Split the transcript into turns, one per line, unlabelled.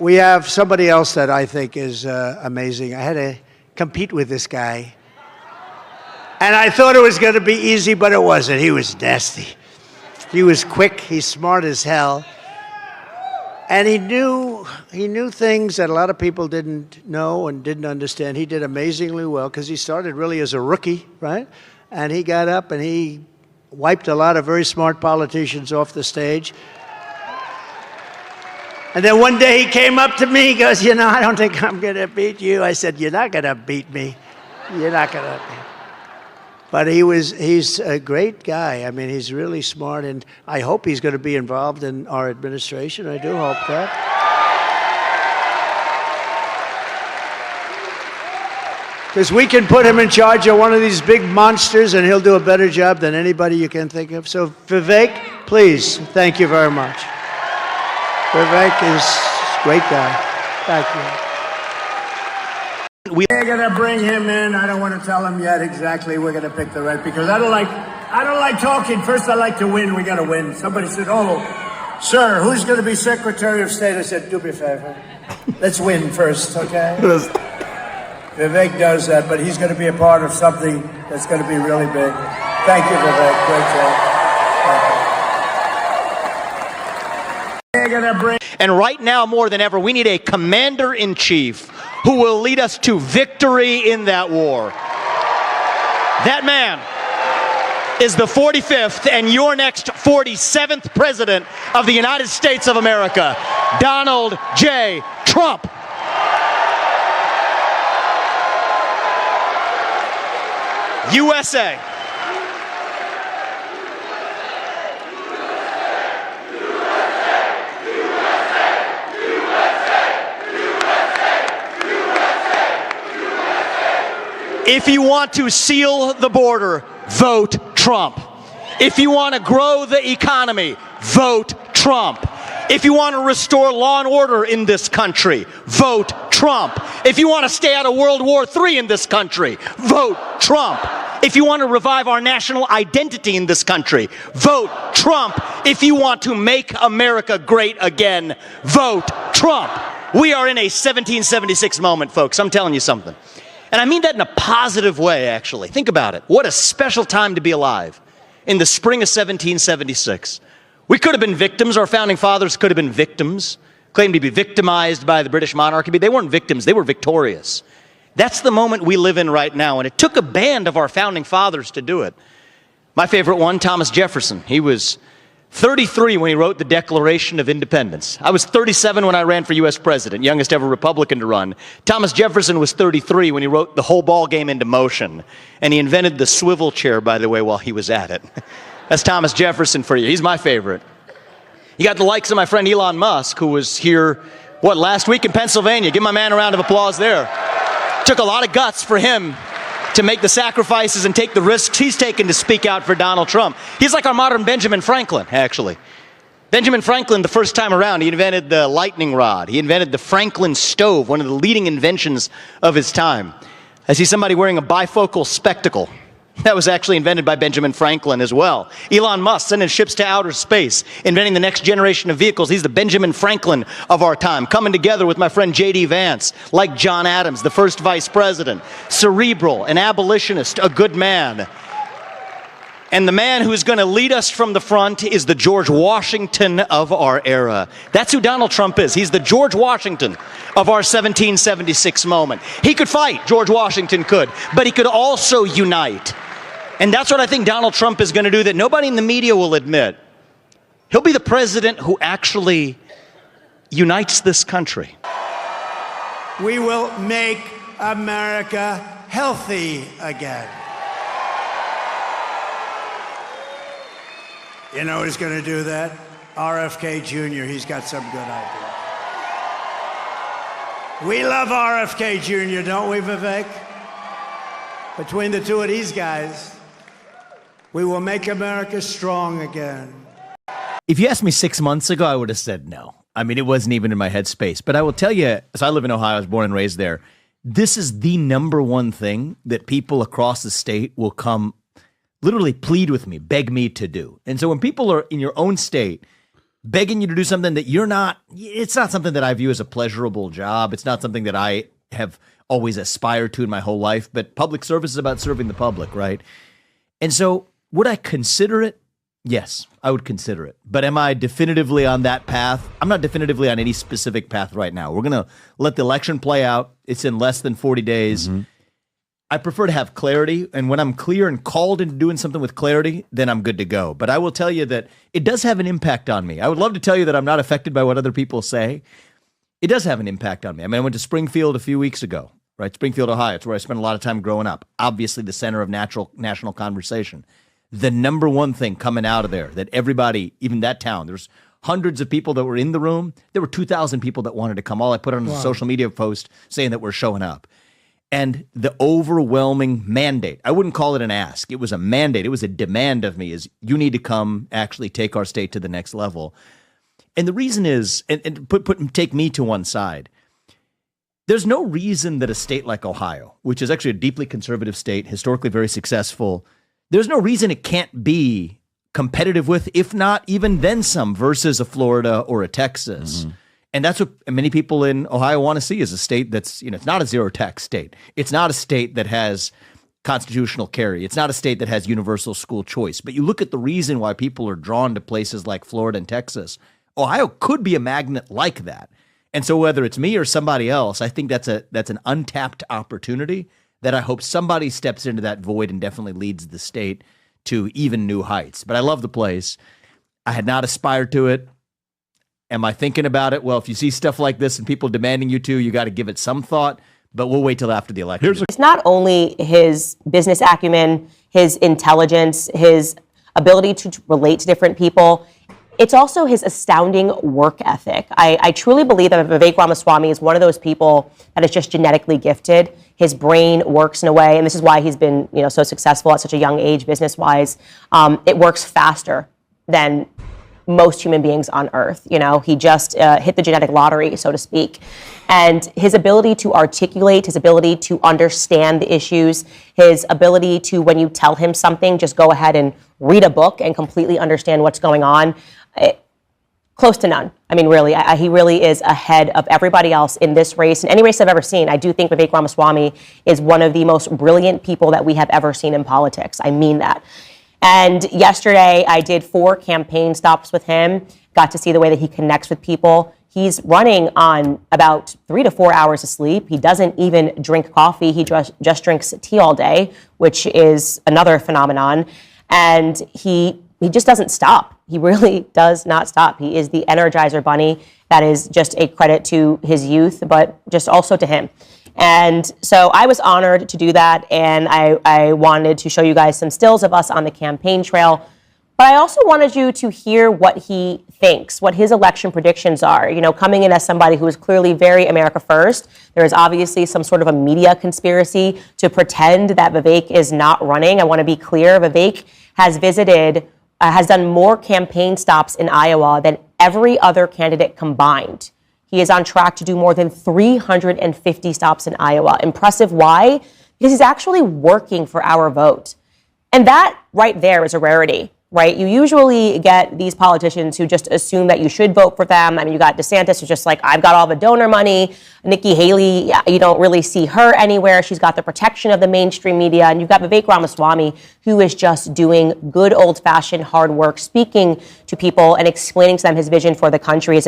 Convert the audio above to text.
we have somebody else that I think is amazing. I had to compete with this guy. And I thought it was going to be easy, but it wasn't. He was nasty. He was quick. He's smart as hell. And he knew things that a lot of people didn't know and didn't understand. He did amazingly well because he started really as a rookie, right? And he got up and he wiped a lot of very smart politicians off the stage. And then one day he came up to me, he goes, you know, I don't think I'm going to beat you. I said, you're not going to beat me. You're not going to. But he's a great guy. I mean, he's really smart, and I hope he's going to be involved in our administration. I do hope that. Because we can put him in charge of one of these big monsters, and he'll do a better job than anybody you can think of. So, Vivek, please, thank you very much. Vivek is a great guy. Thank you. We're going to bring him in. I don't want to tell him yet exactly we're going to pick the right, because I don't like talking. First, I like to win. We got to win. Somebody said, oh, sir, who's going to be Secretary of State? I said, do me a favor. Let's win first, okay? Vivek does that, but he's going to be a part of something that's going to be really big. Thank you, Vivek. Great job.
And right now, more than ever, we need a commander-in-chief who will lead us to victory in that war. That man is the 45th and your next 47th president of the United States of America, Donald J. Trump. USA. If you want to seal the border, vote Trump. If you want to grow the economy, vote Trump. If you want to restore law and order in this country, vote Trump. If you want to stay out of World War III in this country, vote Trump. If you want to revive our national identity in this country, vote Trump. If you want to make America great again, vote Trump. We are in a 1776 moment, folks. I'm telling you something. And I mean that in a positive way, actually. Think about it. What a special time to be alive in the spring of 1776. We could have been victims. Our founding fathers could have been victims, claimed to be victimized by the British monarchy, but they weren't victims. They were victorious. That's the moment we live in right now, and it took a band of our founding fathers to do it. My favorite one, Thomas Jefferson. He was 33 when he wrote the Declaration of Independence. I was 37 when I ran for U.S. president, youngest ever Republican to run. Thomas Jefferson was 33 when he wrote the whole ball game into motion. And he invented the swivel chair, by the way, while he was at it. That's Thomas Jefferson for you. He's my favorite. You got the likes of my friend Elon Musk, who was here, last week in Pennsylvania. Give my man a round of applause there. Took a lot of guts for him to make the sacrifices and take the risks he's taken to speak out for Donald Trump. He's like our modern Benjamin Franklin, actually. Benjamin Franklin, the first time around, he invented the lightning rod. He invented the Franklin stove, one of the leading inventions of his time. I see somebody wearing a bifocal spectacle. That was actually invented by Benjamin Franklin as well. Elon Musk sending ships to outer space, inventing the next generation of vehicles. He's the Benjamin Franklin of our time, coming together with my friend J.D. Vance, like John Adams, the first vice president, cerebral, an abolitionist, a good man. And the man who's going to lead us from the front is the George Washington of our era. That's who Donald Trump is. He's the George Washington of our 1776 moment. He could fight, George Washington could, but he could also unite. And that's what I think Donald Trump is going to do that nobody in the media will admit. He'll be the president who actually unites this country.
We will make America healthy again. You know who's going to do that? RFK Jr. He's got some good ideas. We love RFK Jr., don't we, Vivek? Between the two of these guys, we will make America strong again.
If you asked me 6 months ago, I would have said no. I mean, it wasn't even in my headspace. But I will tell you, as I live in Ohio, I was born and raised there, this is the number one thing that people across the state will come literally plead with me, beg me to do. And so when people are in your own state begging you to do something that it's not something that I view as a pleasurable job. It's not something that I have always aspired to in my whole life, but public service is about serving the public, right? And so would I consider it? Yes, I would consider it. But am I definitively on that path? I'm not definitively on any specific path right now. We're going to let the election play out. It's in less than 40 days. Mm-hmm. I prefer to have clarity, and when I'm clear and called into doing something with clarity, then I'm good to go. But I will tell you that it does have an impact on me. I would love to tell you that I'm not affected by what other people say. It does have an impact on me. I mean, I went to Springfield a few weeks ago, right? Springfield, Ohio. It's where I spent a lot of time growing up. Obviously the center of national conversation. The number one thing coming out of there that everybody, even that town, there's hundreds of people that were in the room. There were 2,000 people that wanted to come. All I put on a social media post saying that we're showing up. And the overwhelming mandate, I wouldn't call it an ask. It was a mandate. It was a demand of me is you need to come actually take our state to the next level. And the reason is, and take me to one side. There's no reason that a state like Ohio, which is actually a deeply conservative state, historically very successful, there's no reason it can't be competitive with, if not even then some, versus a Florida or a Texas. Mm-hmm. And that's what many people in Ohio want to see is a state that's, it's not a zero tax state. It's not a state that has constitutional carry. It's not a state that has universal school choice. But you look at the reason why people are drawn to places like Florida and Texas, Ohio could be a magnet like that. And so whether it's me or somebody else, I think that's an untapped opportunity that I hope somebody steps into that void and definitely leads the state to even new heights. But I love the place. I had not aspired to it. Am I thinking about it? Well, if you see stuff like this and people demanding you to, you got to give it some thought, but we'll wait till after the election.
It's not only his business acumen, his intelligence, his ability to relate to different people, it's also his astounding work ethic. I truly believe that Vivek Ramaswamy is one of those people that is just genetically gifted. His brain works in a way, and this is why he's been so successful at such a young age business-wise. It works faster than most human beings on earth. He just hit the genetic lottery, so to speak. And his ability to articulate, his ability to understand the issues, his ability to, when you tell him something, just go ahead and read a book and completely understand what's going on, close to none. I mean, really, he really is ahead of everybody else in this race. And any race I've ever seen, I do think Vivek Ramaswamy is one of the most brilliant people that we have ever seen in politics. I mean that. And yesterday, I did 4 campaign stops with him, got to see the way that he connects with people. He's running on about 3 to 4 hours of sleep. He doesn't even drink coffee. He just drinks tea all day, which is another phenomenon. And he just doesn't stop. He really does not stop. He is the Energizer Bunny. That is just a credit to his youth, but just also to him. And so I was honored to do that, and I wanted to show you guys some stills of us on the campaign trail. But I also wanted you to hear what he thinks, what his election predictions are. Coming in as somebody who is clearly very America first, there is obviously some sort of a media conspiracy to pretend that Vivek is not running. I want to be clear, Vivek has done more campaign stops in Iowa than every other candidate combined. He is on track to do more than 350 stops in Iowa. Impressive. Why? Because he's actually working for our vote. And that right there is a rarity, right? You usually get these politicians who just assume that you should vote for them. I mean, you got DeSantis who's just like, I've got all the donor money. Nikki Haley, you don't really see her anywhere. She's got the protection of the mainstream media. And you've got Vivek Ramaswamy, who is just doing good old-fashioned hard work, speaking to people and explaining to them his vision for the country.